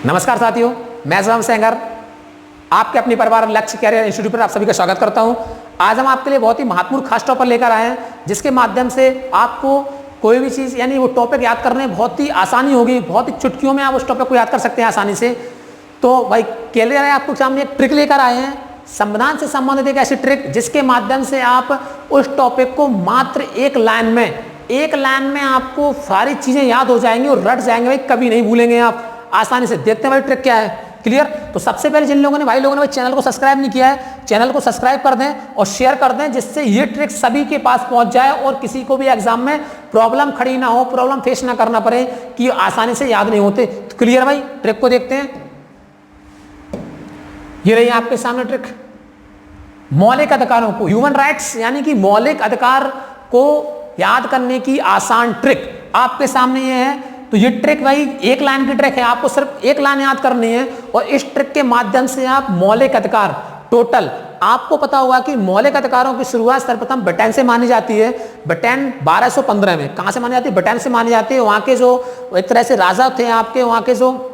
नमस्कार साथियों, मैं जवाम सेंगर आपके अपनी परिवार लक्ष्य कैरियर इंस्टीट्यूट पर आप सभी का स्वागत करता हूं। आज हम आपके लिए बहुत ही महत्वपूर्ण खास टॉपिक लेकर आए हैं, जिसके माध्यम से आपको कोई भी चीज़ यानी वो टॉपिक याद करने में बहुत ही आसानी होगी। बहुत ही चुटकियों में आप उस टॉपिक को याद कर सकते हैं आसानी से। तो भाई क्लियर है, आपको सामने एक ट्रिक लेकर आए हैं, संविधान से संबंधित एक ऐसी ट्रिक जिसके माध्यम से आप उस टॉपिक को मात्र एक लाइन में आपको सारी चीज़ें याद हो जाएंगी और रट जाएंगे भाई, कभी नहीं भूलेंगे आप आसानी से। देखते हैं भाई ट्रिक क्या है। क्लियर? तो सबसे पहले जिन लोगों ने भाई चैनल को सब्सक्राइब नहीं किया है, चैनल को सब्सक्राइब कर दें और शेयर कर दें, जिससे ये ट्रिक सभी के पास पहुंच जाए और किसी को भी एग्जाम में प्रॉब्लम खड़ी ना हो, प्रॉब्लम फेस ना करना पड़े कि आसानी से याद नहीं होते। तो क्लियर भाई, ट्रिक को देखते हैं। ये रही आपके सामने ट्रिक। मौलिक अधिकारों को, ह्यूमन राइट्स यानी कि मौलिक अधिकार को याद करने की आसान ट्रिक आपके सामने ये है। तो ये ट्रिक भाई एक लाइन की ट्रिक है, आपको सिर्फ एक लाइन याद करनी है और इस ट्रिक के माध्यम से आप मौलिक अधिकार टोटल, आपको पता होगा कि मौलिक अधिकारों की शुरुआत सर्वप्रथम ब्रिटेन से मानी जाती है। ब्रिटेन 1215 में कहां से मानी जाती है? ब्रिटेन से मानी जाती है। वहां के जो एक तरह से राजा थे, आपके वहां के जो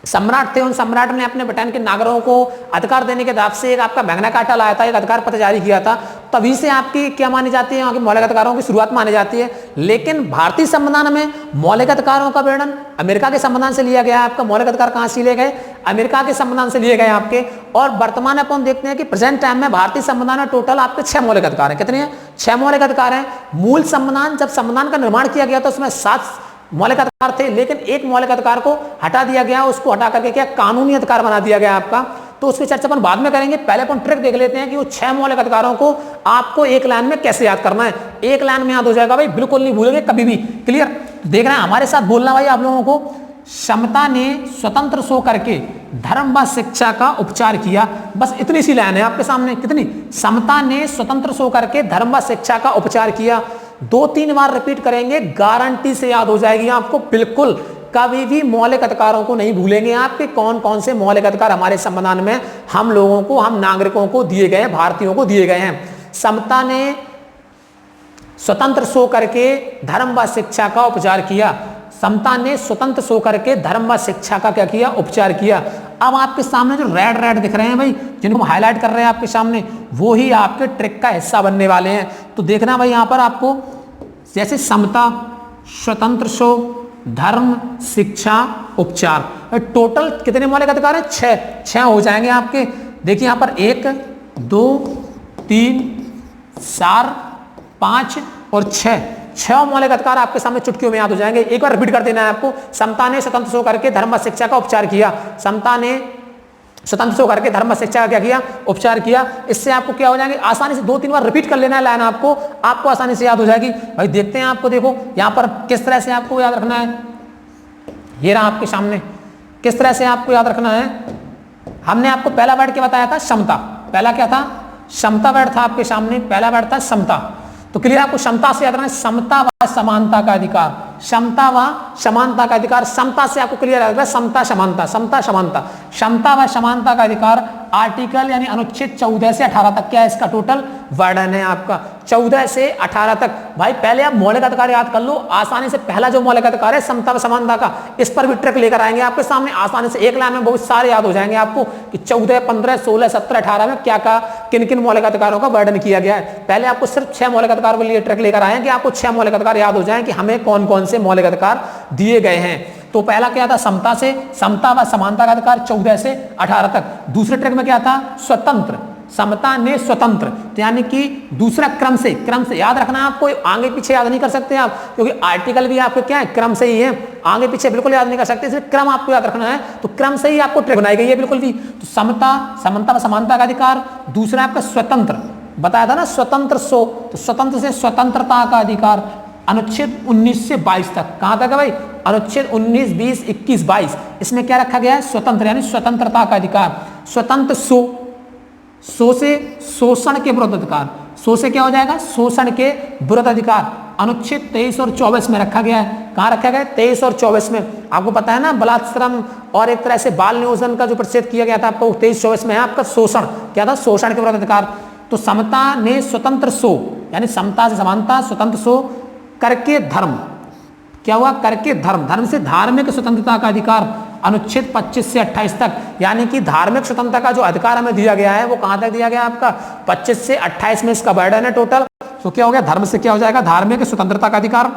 सम्राट थे, उन सम्राट ने अपने ब्रिटेन के नागरिकों को अधिकार देने के हिसाब से एक आपका मैग्ना कार्टा लाया था, एक अधिकार पत्र जारी किया था। तभी से आपकी क्या मानी जाती है? वहां के मौलिक अधिकारों की शुरुआत मानी जाती है। लेकिन भारतीय संविधान में मौलिक अधिकारों का वर्णन अमेरिका के संविधान से लिया गया है। आपका मौलिक अधिकार कहां से लिए गए? अमेरिका के संविधान से लिए गए आपके। और वर्तमान में अपन देखते हैं कि प्रेजेंट टाइम में भारतीय संविधान में टोटल आपके 6 मौलिक अधिकार हैं। कितने हैं? 6 मौलिक अधिकार हैं। मूल संविधान, जब संविधान का निर्माण किया गया तो उसमें 7 मौलिक अधिकार थे, लेकिन एक मौलिक अधिकार को हटा दिया गया। उसको हटा करके क्या कानूनी अधिकार बना दिया गया आपका। तो उसकी चर्चा अपन बाद में करेंगे। पहले अपन ट्रिक देख लेते हैं कि वो 6 मौलिक अधिकारों को आपको एक लाइन में कैसे याद करना है। एक लाइन में याद हो जाएगा भाई, बिल्कुल नहीं भूलेंगे कभी भी। क्लियर? देखना है, हमारे साथ बोलना भाई आप लोगों को। समता ने स्वतंत्र सो करके धर्म व शिक्षा का उपचार किया। बस इतनी सी लाइन है आपके सामने। कितनी? समता ने स्वतंत्र सो करके धर्म व शिक्षा का उपचार किया। 2-3 बार रिपीट करेंगे, गारंटी से याद हो जाएगी आपको। बिल्कुल कभी भी मौलिक अधिकारों को नहीं भूलेंगे आपके। कौन कौन से मौलिक अधिकार हमारे संविधान में हम लोगों को, हम नागरिकों को दिए गए हैं, भारतीयों को दिए गए हैं। समता ने स्वतंत्र सो करके धर्म व शिक्षा का उपचार किया। समता ने स्वतंत्र सो करके धर्म व शिक्षा का क्या किया? उपचार किया। अब आपके सामने जो रेड दिख रहे हैं भाई, जिनको हम हाईलाइट कर रहे हैं आपके सामने, वो ही आपके ट्रिक का हिस्सा बनने वाले हैं। तो देखना भाई, यहां पर आपको जैसे समता, स्वतंत्र सो, धर्म, शिक्षा, उपचार, टोटल कितने मौलिक अधिकार हैं? 6 हो जाएंगे आपके। देखिए यहां पर 1, 2, 3, 4, 5 और 6 मौलिक अधिकार आपके सामने चुटकियों में याद हो जाएंगे। एक बार रिपीट कर देना है आपको। समता ने स्वतंत्र सो करके धर्म व शिक्षा का उपचार किया। समता ने स्वतंत्र सो करके धर्म व शिक्षा का क्या किया? उपचार किया। इससे आपको क्या हो जाएंगे? आसानी से 2-3 बार रिपीट कर लेना है लाइन, आपको आसानी से याद हो जाएगी भाई। देखते हैं आपको, देखो यहां पर किस तरह से आपको याद रखना है। ये रहा आपके सामने, किस तरह से आपको याद रखना है। हमने आपको पहला वर्ड क्या बताया था? समता। पहला क्या था? समता वर्ड था आपके सामने। पहला वर्ड था समता। तो क्लियर? आपको समता से याद रखना है, समता व समानता का अधिकार। समता व समानता का अधिकार। समता से आपको क्लियर याद रखना है, समता समानता, समता समानता, समता व समानता का अधिकार। आर्टिकल यानी अनुच्छेद 14 से 18 तक क्या है इसका टोटल वर्णन है आपका? 14 से 18 तक। भाई पहले आप मौलिक अधिकार याद कर लो आसानी से। पहला जो मौलिक अधिकार है समता व समानता का, इस पर भी ट्रिक लेकर आएंगे आपके सामने आसानी से। एक लाइन में बहुत सारे याद हो जाएंगे आपको कि 14, 15, 16, 17, 18 में क्या क्या किन किन मौलिक अधिकारों का वर्णन किया गया है। पहले आपको सिर्फ 6 मौलिक अधिकार के लिए ट्रिक लेकर आए हैं कि आपको 6 मौलिक अधिकार याद हो जाए कि हमें कौन कौन से मौलिक अधिकार दिए गए हैं। तो पहला क्या था? समता से, समता व समानता का अधिकार 14 से 18 तक। दूसरे ट्रिक में क्या था? स्वतंत्र। समता ने स्वतंत्र, तो यानी कि दूसरा क्रम से याद रखना है आपको। आगे पीछे याद नहीं कर सकते आप, क्योंकि आर्टिकल भी आपके क्या है? क्रम से ही है। आगे पीछे बिल्कुल याद नहीं कर सकते, इसलिए क्रम आपको याद रखना है। तो क्रम से ही आपको ट्रिक बनाई गई है बिल्कुल भी। तो समता व समानता का अधिकार। दूसरा आपका स्वतंत्र, बताया था ना स्वतंत्र सो, तो स्वतंत्र से स्वतंत्रता का अधिकार। अनुच्छेद 19 से 22 तक। कहां तक है भाई? अनुच्छेद 19, 20, 21, 22। इसमें क्या रखा गया है? स्वतंत्र यानी स्वतंत्रता का अधिकार। स्वतंत्र सो से शोषण के विरुद्ध अधिकार। सो से क्या हो जाएगा? शोषण के विरुद्ध अधिकार। अनुच्छेद 23 और 24 में रखा गया है। कहां रखा गया है? 23 और 24 में। आपको पता है ना, बलात्श्रम और एक तरह से बाल नियोजन का जो प्रतिषेध किया गया था आपको 23-24 में है आपका शोषण। क्या था? शोषण के विरुद्ध अधिकार। तो समता ने स्वतंत्र सो यानी समता से समानता, स्वतंत्र सो करके धर्म, क्या हुआ? करके धर्म, धर्म से धार्मिक स्वतंत्रता का अधिकार। अनुच्छेद 25 से 28 तक, यानी कि धार्मिक स्वतंत्रता का जो अधिकार हमें दिया गया है वो कहां तक दिया गया आपका 25 से 28 में इसका वर्णन है टोटल। तो क्या हो गया, धर्म से क्या हो जाएगा, धार्मिक स्वतंत्रता का अधिकार।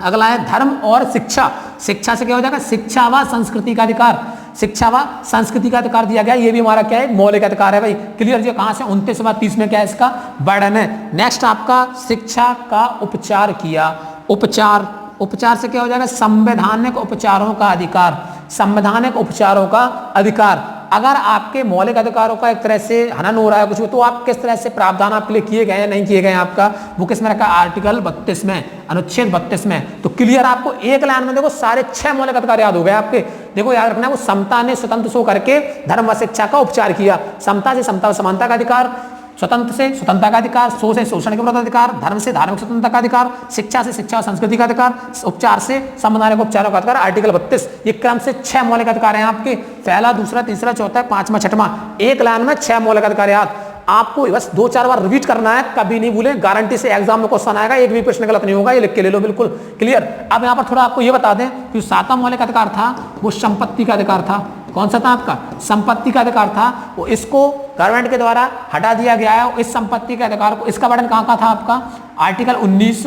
अगला है धर्म और शिक्षा, शिक्षा से क्या हो जाएगा, शिक्षा व संस्कृति का अधिकार, शिक्षा व संस्कृति का अधिकार दिया गया। ये भी हमारा क्या है, मौलिक अधिकार है भाई। क्लियर जी, कहां से 29 से 30 में क्या है इसका वर्णन है। नेक्स्ट आपका शिक्षा का उपचार किया, उपचार, उपचार से क्या हो जाएगा, संवैधानिक उपचारों का अधिकार, संवैधानिक उपचारों का अधिकार। अगर आपके मौलिक अधिकारों का एक तरह से हनन हो रहा है कुछ, तो आप किस तरह से प्रावधान आपके लिए किए गए हैं नहीं किए गए हैं आपका, वो किस में रखा, आर्टिकल 32 में, अनुच्छेद 32 में। तो क्लियर, आपको एक लाइन में देखो सारे 6 मौलिक अधिकार याद हो गए आपके। देखो याद रखना, वो समता ने स्वतंत्र सो करके धर्म व शिक्षा का उपचार किया। समता से समता व समानता का अधिकार, स्वतंत्र से स्वतंत्रता का अधिकार, शोषण से शोषण के विरोध अधिकार, धर्म से धार्मिक स्वतंत्रता का अधिकार, शिक्षा से शिक्षा और संस्कृति का अधिकार, उपचार से संवैधानिक उपचारों का अधिकार, आर्टिकल 32। ये क्रम से 6 मौलिक अधिकार हैं आपके, पहला, दूसरा, तीसरा, चौथा, पांचवा, छठवां। एक लाइन में 6 मौलिक अधिकार याद। आपको बस 2-4 बार रिपीट करना है, कभी नहीं भूलें, गारंटी से एग्जाम में क्वेश्चन आएगा, एक भी प्रश्न गलत नहीं होगा, ये लिख के ले लो बिल्कुल क्लियर। अब यहाँ पर थोड़ा आपको ये बता दें कि 7वां मौलिक अधिकार था वो संपत्ति का अधिकार था। कौन सा था आपका, संपत्ति का अधिकार था। वो इसको गवर्नमेंट के द्वारा हटा दिया गया है। इस संपत्ति के अधिकार को, इसका वर्णन कहां का था आपका, आर्टिकल 19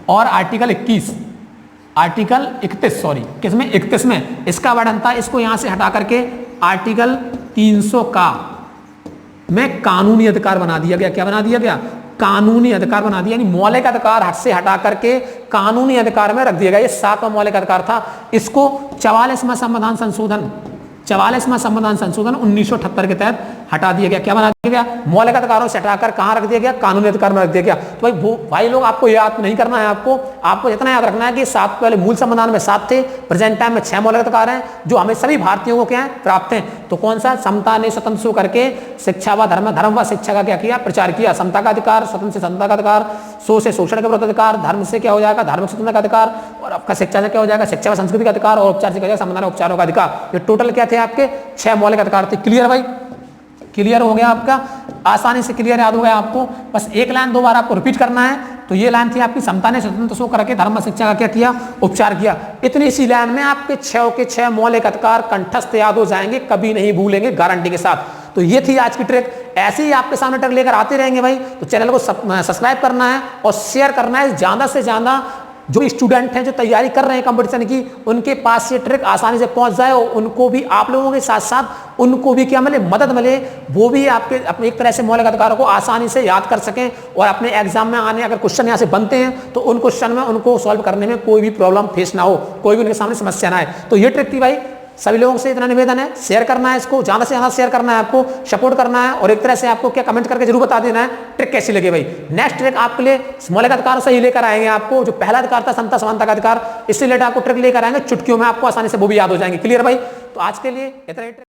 और आर्टिकल 21, आर्टिकल 31, सॉरी किसमें, 31 में इसका वर्णन था। इसको यहां से हटा करके आर्टिकल 300 का में कानूनी अधिकार बना दिया गया। क्या बना दिया गया, कानूनी अधिकार बना दिया, यानी मौलिक अधिकार हट से हटा करके कानूनी अधिकार में रख दिया गया। ये 7वां मौलिक अधिकार था। इसको 44वां संविधान संशोधन, 44वां संविधान संशोधन 1978 के तहत हटा दिया गया। क्या बना दिया गया, मौलिक अधिकारों से हटाकर कहां रख दिया गया, कानूनी अधिकार में रख दिया गया। तो भाई लोग आपको याद नहीं करना है, आपको इतना याद रखना है कि 7 पहले मूल संविधान में 7 थे, प्रेजेंट टाइम में 6 मौलिक अधिकार हैं जो हमें सभी भारतीयों को क्या है, प्राप्त हैं। तो कौन सा, समता ने स्वतंत्र सो करके शिक्षा व धर्म, धर्म व शिक्षा का क्या किया, प्रचार किया। समता का अधिकार, स्वतंत्र से स्वतंत्रता का अधिकार, शोषण से शोषण के विरोध अधिकार, धर्म से क्या हो जाएगा, धार्मिक स्वतंत्रता का अधिकार, और आपका शिक्षा से क्या हो जाएगा, शिक्षा व संस्कृति का अधिकार, और उपचार से क्या हो जाएगा, संवैधानिक उपचारों का अधिकार। ये टोटल क्या थे आपके, 6 मौलिक अधिकार थे। क्लियर भाई, क्लियर हो गया आपका, आसानी से क्लियर याद हो गया आपको। बस एक लाइन 2 बार आपको रिपीट करना है। तो ये लाइन थी आपकी, समता ने स्वतंत्र सो करके धर्म शिक्षा का क्या किया, उपचार किया। इतनी सी लाइन में आपके 6 के 6 मौलिक अधिकार कंठस्थ याद हो जाएंगे, कभी नहीं भूलेंगे गारंटी के साथ। तो ये थी आज की ट्रिक। ऐसे ही आपके सामने ट्रिक लेकर आते रहेंगे भाई। तो चैनल को सब्सक्राइब करना है और शेयर करना है ज्यादा से ज्यादा। जो स्टूडेंट हैं जो तैयारी कर रहे हैं कंपटीशन की, उनके पास ये ट्रिक आसानी से पहुंच जाए और उनको भी, आप लोगों के साथ साथ उनको भी क्या मिले, मदद मिले। वो भी आपके अपने एक तरह से मौलिक अधिकारों को आसानी से याद कर सकें और अपने एग्जाम में आने अगर क्वेश्चन यहाँ से बनते हैं तो उन क्वेश्चन में उनको सॉल्व करने में कोई भी प्रॉब्लम फेस ना हो, कोई भी उनके सामने समस्या ना आए। तो ये ट्रिक थी भाई। सभी लोगों से इतना निवेदन है, शेयर करना है इसको, ज्यादा से ज्यादा शेयर करना है, आपको सपोर्ट करना है। और एक तरह से आपको क्या कमेंट करके जरूर बता देना है ट्रिक कैसी लगे भाई। नेक्स्ट ट्रिक आपके लिए मौलिक अधिकार से ही लेकर आएंगे आपको। जो पहला अधिकार था समता समानता का अधिकार, इससे रिलेटेड आपको ट्रिक लेकर आएंगे चुटकियों में, आपको आसानी से वो भी याद हो जाएंगे। क्लियर भाई। तो आज के लिए इतना ही ट्रिक।